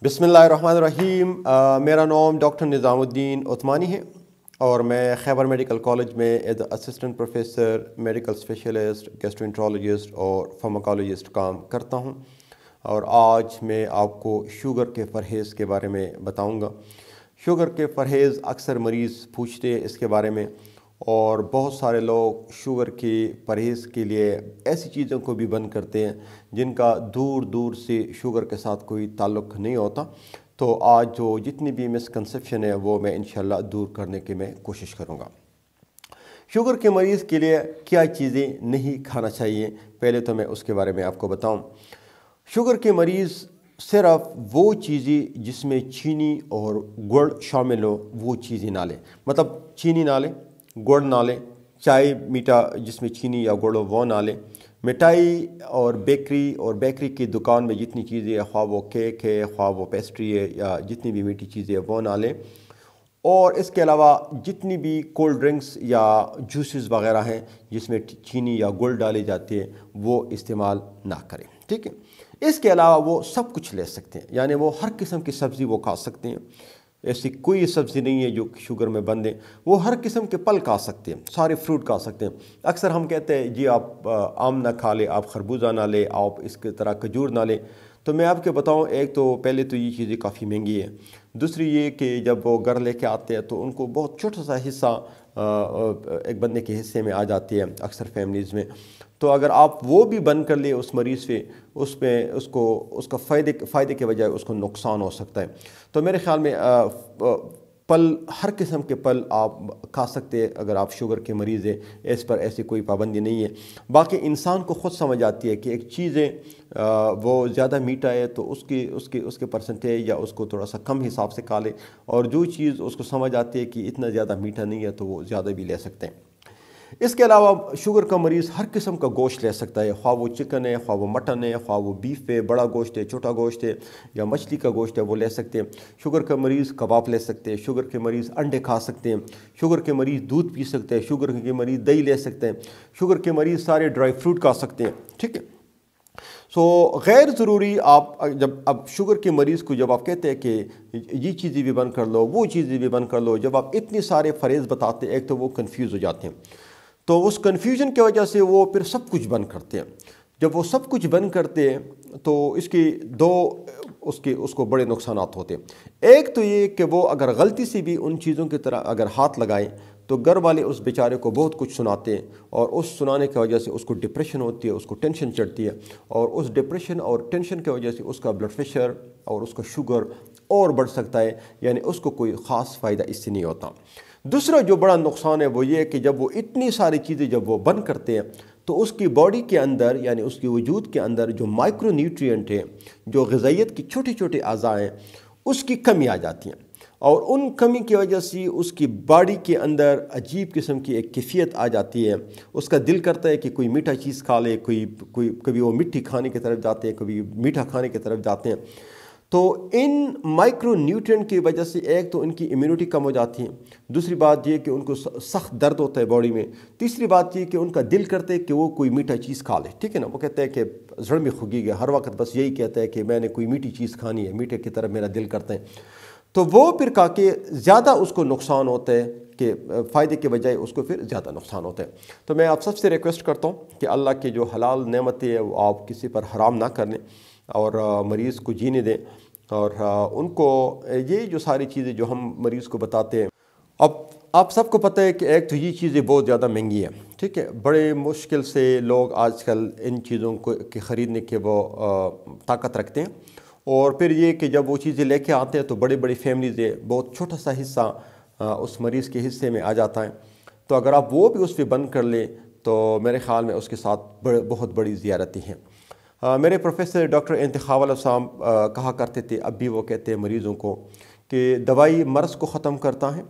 बिस्मिल्लाहिर्रहमानिर्रहीम। मेरा नाम डॉक्टर निज़ामुद्दीन उस्मानी है और मैं खैबर मेडिकल कॉलेज में as assistant professor, medical specialist, gastroenterologist और फार्माकोलॉजिस्ट काम करता हूं। और आज मैं आपको शुगर के परहेज़ के बारे में बताऊंगा। शुगर के परहेज़ अक्सर मरीज़ पूछते हैं इसके बारे में, और बहुत सारे लोग शुगर के परहेज़ के लिए ऐसी चीज़ों को भी बंद करते हैं जिनका दूर दूर से शुगर के साथ कोई ताल्लुक़ नहीं होता। तो आज जो जितनी भी मिसकंसेप्शन है वो मैं इंशाल्लाह दूर करने की मैं कोशिश करूँगा। शुगर के मरीज़ के लिए क्या चीज़ें नहीं खाना चाहिए, पहले तो मैं उसके बारे में आपको बताऊँ। शुगर के मरीज़ सिर्फ वो चीज़ें जिसमें चीनी और गुड़ शामिल हो वो चीज़ें ना लें। मतलब चीनी ना लें, गुड़ ना लें, चाय मीठा जिसमें चीनी या गुड़ हो वो ना लें। मिठाई और बेकरी की दुकान में जितनी चीज़ें हैं, ख्वाह वो केक है, ख्वाह वो पेस्ट्री है, या जितनी भी मीठी चीज़ें हैं वो ना लें। और इसके अलावा जितनी भी कोल्ड ड्रिंक्स या जूसेस वगैरह हैं जिसमें चीनी या गुड़ डाली जाती है वो इस्तेमाल ना करें, ठीक है। इसके अलावा वो सब कुछ ले सकते हैं, यानी वो हर किस्म की सब्ज़ी वो खा सकते हैं। ऐसी कोई सब्ज़ी नहीं है जो शुगर में बंद है। वो हर किस्म के फल खा सकते हैं, सारे फ्रूट खा सकते हैं। अक्सर हम कहते हैं जी आप आम ना खा ले, आप खरबूजा ना ले, आप इसके तरह खजूर ना ले। तो मैं आपके बताऊं, एक तो पहले तो ये चीज़ें काफ़ी महंगी है। दूसरी ये कि जब वो घर लेके आते हैं तो उनको बहुत छोटा सा हिस्सा एक बंदे के हिस्से में आ जाती है अक्सर फैमिलीज़ में। तो अगर आप वो भी बंद कर लिए उस मरीज़ पे, उसमें उसका फ़ायदे के बजाय उसको नुकसान हो सकता है। तो मेरे ख़्याल में फल, हर किस्म के फल आप खा सकते हैं अगर आप शुगर के मरीज़ हैं। इस पर ऐसी कोई पाबंदी नहीं है। बाकी इंसान को ख़ुद समझ आती है कि एक चीज़ें वो ज़्यादा मीठा है तो उसके परसेंटेज या उसको थोड़ा सा कम हिसाब से खा ले, और जो चीज़ उसको समझ आती है कि इतना ज़्यादा मीठा नहीं है तो वो ज़्यादा भी ले सकते हैं। इसके अलावा शुगर का मरीज़ हर किस्म का गोश्त ले सकता है, ख्वाह वो चिकन है, ख्वाह वो मटन है, ख्वाह वो बीफ है, बड़ा गोश्त है, छोटा गोश्त है, या मछली का गोश्त है, वो ले सकते हैं। शुगर का मरीज़ कबाब ले सकते हैं, शुगर के मरीज़ अंडे खा सकते हैं, शुगर के मरीज़ दूध पी सकते हैं, शुगर के मरीज़ दही ले सकते हैं, शुगर के मरीज़ सारे ड्राई फ्रूट खा सकते हैं, ठीक है। गैर ज़रूरी आप जब अब शुगर के मरीज़ को जब आप कहते हैं कि ये चीज़ें भी बंद कर लो, वो चीज़ें भी बंद कर लो, जब आप इतने सारे फरेज़ बताते हैं, एक तो वो कन्फ्यूज़ हो जाते हैं। तो उस कन्फ्यूजन की वजह से वो फिर सब कुछ बंद करते हैं। जब वो सब कुछ बंद करते हैं तो इसके दो उसको बड़े नुकसानात होते हैं। एक तो ये कि वो अगर गलती से भी उन चीज़ों की तरह अगर हाथ लगाएं तो घर वाले उस बेचारे को बहुत कुछ सुनाते हैं, और उस सुनाने की वजह से उसको डिप्रेशन होती है, उसको टेंशन चढ़ती है, और उस डिप्रेशन और टेंशन की वजह से उसका ब्लड प्रेशर और उसका शुगर और बढ़ सकता है, यानी उसको कोई ख़ास फ़ायदा इससे नहीं होता। दूसरा जो बड़ा नुकसान है वो ये है कि जब वो इतनी सारी चीज़ें जब वो बंद करते हैं तो उसकी बॉडी के अंदर, यानी उसके वजूद के अंदर जो माइक्रो न्यूट्रिएंट है, जो ग़िज़ाइयत की छोटे छोटे अज़ा हैं, उसकी कमी आ जाती है, और उन कमी की वजह से उसकी बॉडी के अंदर अजीब किस्म की एक कैफियत आ जाती है। उसका दिल करता है कि कोई मीठा चीज़ खा ले, कभी वो मिट्टी खाने की तरफ जाते हैं, कभी मीठा खाने की तरफ जाते हैं। तो इन माइक्रो न्यूट्रिएंट की वजह से एक तो इनकी इम्यूनिटी कम हो जाती है, दूसरी बात ये कि उनको सख्त दर्द होता है बॉडी में, तीसरी बात ये कि उनका दिल करता है कि वो कोई मीठा चीज़ खा ले, ठीक है ना। वो कहते हैं कि जड़ में खुगी गया, हर वक्त बस यही कहता है कि मैंने कोई मीठी चीज़ खानी है, मीठे की तरफ मेरा दिल करता है। तो वो फिर खा के ज़्यादा उसको नुकसान होता है कि फ़ायदे के बजाय उसको फिर ज़्यादा नुकसान होता है। तो मैं आप सबसे रिक्वेस्ट करता हूँ कि अल्लाह के जो हलाल नेमतें हैं वो आप किसी पर हराम ना कर लें, और मरीज़ को जीने दें, और उनको ये जो सारी चीज़ें जो हम मरीज़ को बताते हैं। अब आप सबको पता है कि एक तो ये चीज़ें बहुत ज़्यादा महंगी है, ठीक है। बड़े मुश्किल से लोग आजकल इन चीज़ों को के ख़रीदने के वो ताकत रखते हैं, और फिर ये कि जब वो चीज़ें लेके आते हैं तो बड़ी बड़ी फैमिलीज़ है, बहुत छोटा सा हिस्सा उस मरीज़ के हिस्से में आ जाता है। तो अगर आप वो भी उस पर बंद कर लें तो मेरे ख़्याल में उसके साथ बहुत बड़ी ज़ियारतें हैं। मेरे प्रोफेसर डॉक्टर इंतखाब वाला साहब कहा करते थे, अब भी वो कहते हैं मरीज़ों को कि दवाई मर्ज़ को ख़त्म करता है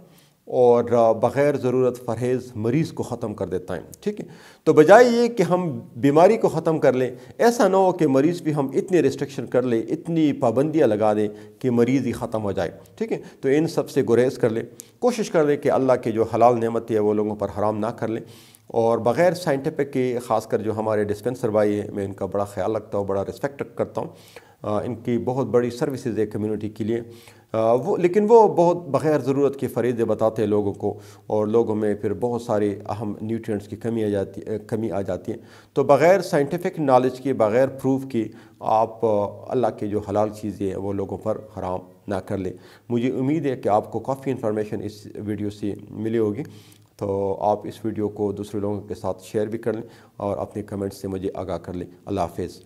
और बग़ैर ज़रूरत परहेज़ मरीज़ को ख़त्म कर देता है, ठीक है। तो बजाय ये कि हम बीमारी को ख़त्म कर लें, ऐसा ना हो कि मरीज़ भी हम इतनी रिस्ट्रिक्शन कर लें, इतनी पाबंदियाँ लगा दें कि मरीज़ ही ख़त्म हो जाए, ठीक है। तो इन सब से गुरेज़ कर लें, कोशिश कर लें कि अल्लाह के जो हलाल नेमतें है वो लोगों पर हराम ना कर लें, और बग़ैर साइंटिफिक के ख़ासकर जो हमारे डिस्पेंसर भाई हैं, मैं इनका बड़ा ख्याल रखता हूँ, बड़ा रिस्पेक्ट करता हूँ। ان کی بہت بڑی سروسز ہے کمیونٹی کے لیے، لیکن وہ بہت بغیر ضرورت کے فریضے بتاتے ہیں لوگوں کو، اور لوگوں میں پھر بہت ساری اہم نیوٹرینٹس کی کمی آ جاتی ہے۔ تو بغیر سائنٹیفک نالج کے، بغیر پروف کے آپ اللہ کی جو حلال چیزیں ہیں وہ لوگوں پر حرام نہ کر لیں۔ مجھے امید ہے کہ آپ کو کافی انفارمیشن اس ویڈیو سے ملی ہوگی، تو آپ اس ویڈیو کو دوسرے لوگوں کے ساتھ شیئر بھی کر لیں اور اپنے کمنٹ سے مجھے آگاہ کر لیں۔ اللہ حافظ۔